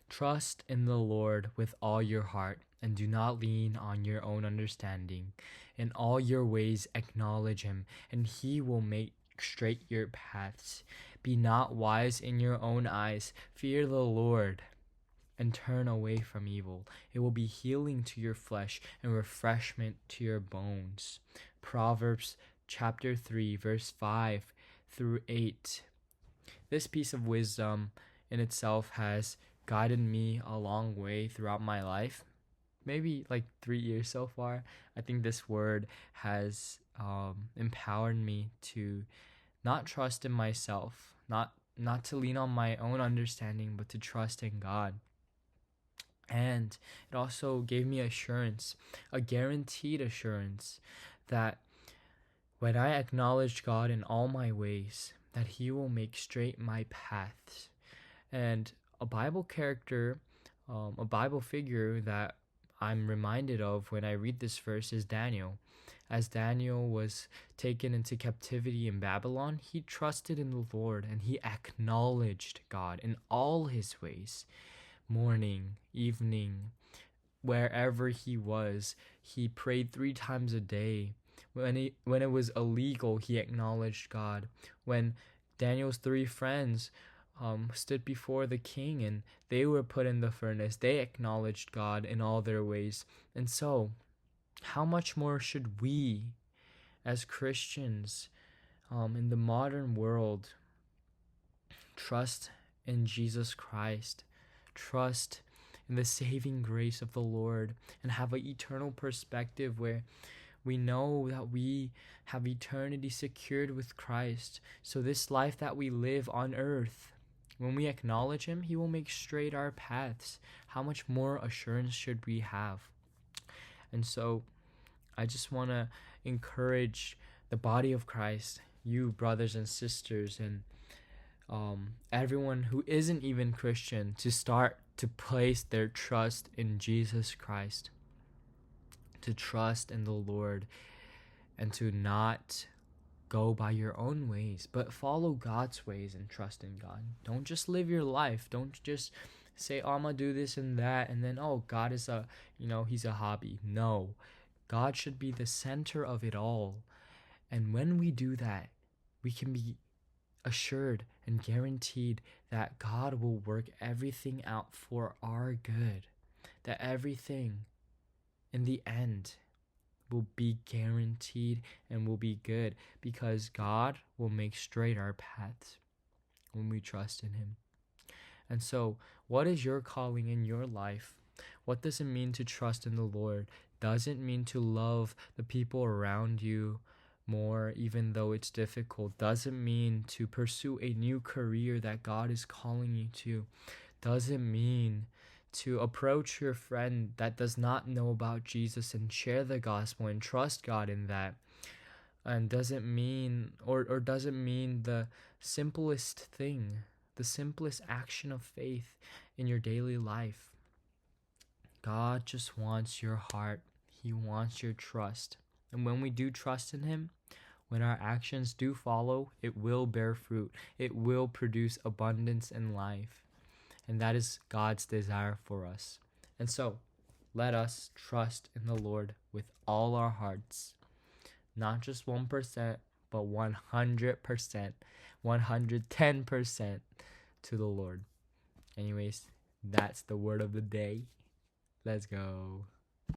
Trust in the Lord with all your heart, and do not lean on your own understanding. In all your ways acknowledge him, and he will make straight your paths. Be not wise in your own eyes. Fear the Lord and turn away from evil. It will be healing to your flesh and refreshment to your bones. Proverbs chapter 3, verse 5 through 8. This piece of wisdom in itself has guided me a long way throughout my life. Maybe like 3 years so far. I think this word has empowered me to not trust in myself, not to lean on my own understanding, but to trust in God. And it also gave me assurance, a guaranteed assurance that when I acknowledge God in all my ways, that he will make straight my paths. And a Bible character, a Bible figure that I'm reminded of when I read this verse is Daniel. As Daniel was taken into captivity in Babylon, he trusted in the Lord and he acknowledged God in all his ways. Morning, evening, wherever he was, he prayed 3 times a day. When it was illegal, he acknowledged God. When Daniel's 3 friends stood before the king and they were put in the furnace, they acknowledged God in all their ways. And so, how much more should we, as Christians, in the modern world, trust in Jesus Christ, trust in the saving grace of the Lord, and have an eternal perspective where we know that we have eternity secured with Christ. So this life that we live on earth, when we acknowledge him, he will make straight our paths. How much more assurance should we have? And so I just want to encourage the body of Christ, you brothers and sisters, and everyone who isn't even Christian, to start to place their trust in Jesus Christ, to trust in the Lord, and to not go by your own ways, but follow God's ways and trust in God. Don't just live your life. Don't just say, oh, I'm gonna do this and that, and then, oh, God is he's a hobby. No, God should be the center of it all. And when we do that, we can be assured and guaranteed that God will work everything out for our good, that everything in the end will be guaranteed and will be good, because God will make straight our paths when we trust in him. And so, what is your calling in your life? What does it mean to trust in the Lord? Does it mean to love the people around you more, even though it's difficult? Does it mean to pursue a new career that God is calling you to? Does it mean to approach your friend that does not know about Jesus and share the gospel and trust God in that? And does it mean, or does it mean the simplest thing, the simplest action of faith in your daily life? God just wants your heart. He wants your trust. And when we do trust in him, when our actions do follow, it will bear fruit. It will produce abundance in life. And that is God's desire for us. And so, let us trust in the Lord with all our hearts. Not just 1%, but 100%, 110% to the Lord. Anyways, that's the word of the day. Let's go.